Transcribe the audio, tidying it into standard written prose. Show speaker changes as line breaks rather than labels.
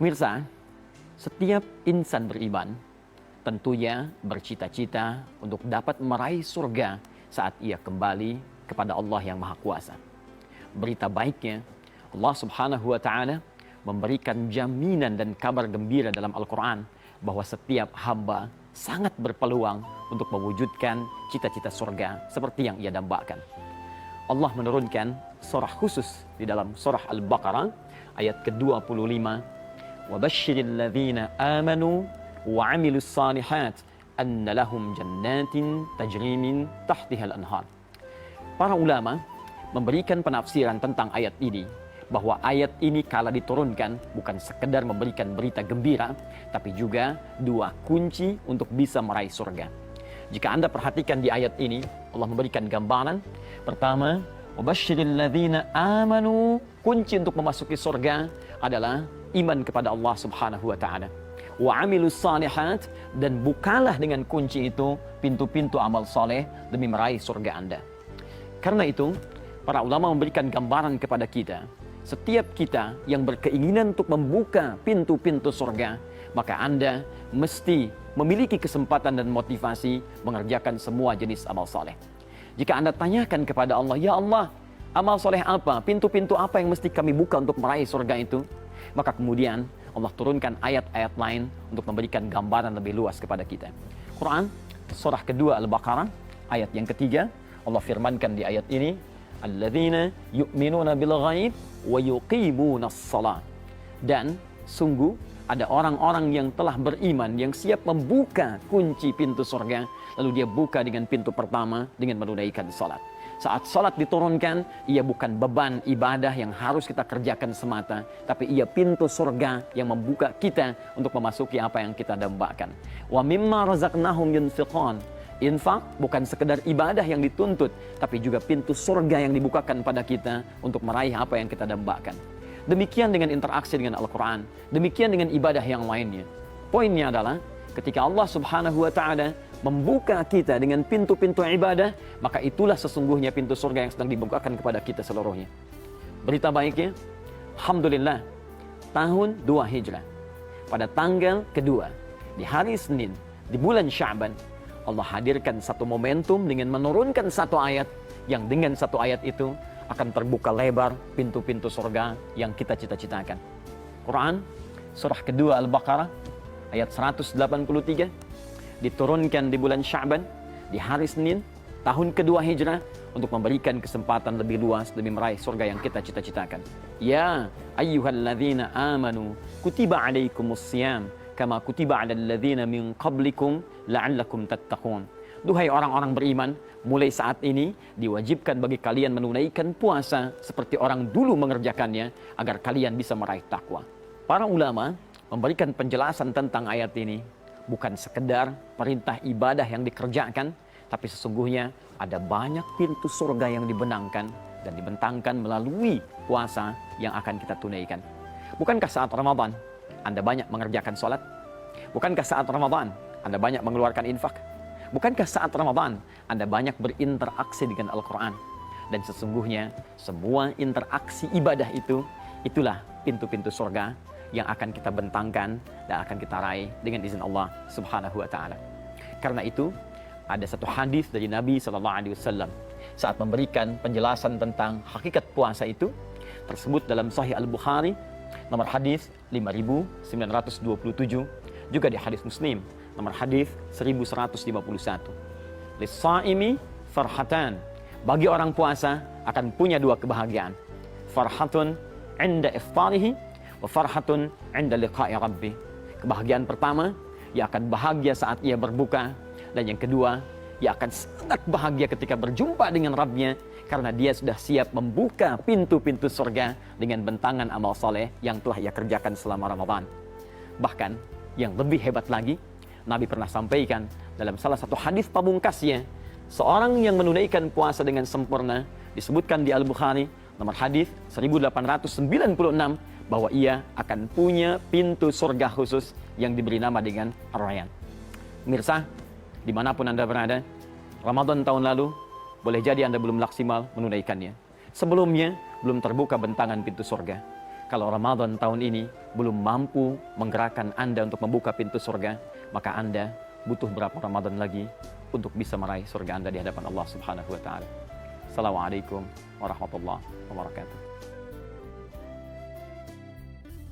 Pemirsa, setiap insan beriman tentunya bercita-cita untuk dapat meraih surga saat ia kembali kepada Allah yang Maha Kuasa. Berita baiknya, Allah Subhanahu wa Ta'ala memberikan jaminan dan kabar gembira dalam Al-Quran bahwa setiap hamba sangat berpeluang untuk mewujudkan cita-cita surga seperti yang ia dambakan. Allah menurunkan surah khusus di dalam surah Al-Baqarah ayat ke-25. وَبَشِّرِ الَّذِينَ آمَنُوا وَعَمِلُوا الصَّالِحَاتِ أَنَّ لَهُمْ جَنَّاتٍ تَجْرِي مِنْ تَحْتِهَا الْأَنْهَارُ. Para ulama memberikan penafsiran tentang ayat ini, bahwa ayat ini kala diturunkan bukan sekedar memberikan berita gembira, tapi juga dua kunci untuk bisa meraih surga. Jika Anda perhatikan di ayat ini, Allah memberikan gambaran. Pertama, وَبَشِّرِ الَّذِينَ آمَنُوا, kunci untuk memasuki surga adalah iman kepada Allah Subhanahu wa Ta'ala. وَعَمِلُوا الصَّالِحَاتِ, dan bukalah dengan kunci itu pintu-pintu amal soleh demi meraih surga Anda. Karena itu, para ulama memberikan gambaran kepada kita, setiap kita yang berkeinginan untuk membuka pintu-pintu surga, maka Anda mesti memiliki kesempatan dan motivasi mengerjakan semua jenis amal soleh. Jika Anda tanyakan kepada Allah, ya Allah, amal soleh apa, pintu-pintu apa yang mesti kami buka untuk meraih surga itu? Maka kemudian Allah turunkan ayat-ayat lain untuk memberikan gambaran lebih luas kepada kita. Quran, surah kedua Al-Baqarah, ayat yang ketiga, Allah firmankan di ayat ini, alladzina yu'minuna bil ghaib wa yuqimuna as-shalah. Dan sungguh ada orang-orang yang telah beriman, yang siap membuka kunci pintu surga, lalu dia buka dengan pintu pertama dengan menunaikan salat. Saat salat diturunkan, ia bukan beban ibadah yang harus kita kerjakan semata, tapi ia pintu surga yang membuka kita untuk memasuki apa yang kita dambakan. Wa mimma razaqnahum yunfiqun. Infak bukan sekedar ibadah yang dituntut, tapi juga pintu surga yang dibukakan pada kita untuk meraih apa yang kita dambakan. Demikian dengan interaksi dengan Al-Quran, demikian dengan ibadah yang lainnya. Poinnya adalah, ketika Allah Subhanahu wa Ta'ala membuka kita dengan pintu-pintu ibadah, maka itulah sesungguhnya pintu surga yang sedang dibukakan kepada kita seluruhnya. Berita baiknya, alhamdulillah, tahun 2 Hijrah, pada tanggal kedua, di hari Senin, di bulan Sya'ban, Allah hadirkan satu momentum dengan menurunkan satu ayat, yang dengan satu ayat itu akan terbuka lebar pintu-pintu surga yang kita cita-citakan. Quran, surah kedua Al-Baqarah, ayat 183, diturunkan di bulan Sya'ban, di hari Senin, tahun kedua Hijrah, untuk memberikan kesempatan lebih luas demi meraih surga yang kita cita-citakan. Ya ayyuhalladzina amanu, kutiba alaikumussyam, kama kutiba alal ladzina min qablikum la'allakum tattaqun. Duhai orang-orang beriman, mulai saat ini diwajibkan bagi kalian menunaikan puasa seperti orang dulu mengerjakannya, agar kalian bisa meraih takwa. Para ulama memberikan penjelasan tentang ayat ini, bukan sekedar perintah ibadah yang dikerjakan, tapi sesungguhnya ada banyak pintu surga yang dibenangkan dan dibentangkan melalui puasa yang akan kita tunaikan. Bukankah saat Ramadan Anda banyak mengerjakan sholat? Bukankah saat Ramadan Anda banyak mengeluarkan infak? Bukankah saat Ramadan Anda banyak berinteraksi dengan Al-Quran? Dan sesungguhnya semua interaksi ibadah itu, itulah pintu-pintu surga yang akan kita bentangkan dan akan kita raih dengan izin Allah Subhanahu wa Ta'ala. Karena itu, ada satu hadis dari Nabi SAW saat memberikan penjelasan tentang hakikat puasa itu, tersebut dalam Sahih Al-Bukhari, nomor hadis 5927, juga di hadis Muslim, nomor hadis 1151. Lis-shaimi farhatan, bagi orang puasa akan punya dua kebahagiaan. Farhatun 'inda iftarihi wa farhatun 'inda liqa'i rabbi. Kebahagiaan pertama, ia akan bahagia saat ia berbuka, dan yang kedua, ia akan sangat bahagia ketika berjumpa dengan Rabbnya, karena dia sudah siap membuka pintu-pintu surga dengan bentangan amal soleh yang telah ia kerjakan selama Ramadan. Bahkan yang lebih hebat lagi, Nabi pernah sampaikan dalam salah satu hadis pamungkasnya, seorang yang menunaikan puasa dengan sempurna, disebutkan di Al-Bukhari, nomor hadis 1896, bahwa ia akan punya pintu surga khusus yang diberi nama dengan Ar-Rayyan. Pemirsa, dimanapun Anda berada, Ramadan tahun lalu, boleh jadi Anda belum maksimal menunaikannya. Sebelumnya, belum terbuka bentangan pintu surga. Kalau Ramadan tahun ini belum mampu menggerakkan Anda untuk membuka pintu surga, maka Anda butuh berapa Ramadan lagi untuk bisa meraih surga Anda di hadapan Allah Subhanahu wa taala. Assalamualaikum warahmatullahi wabarakatuh.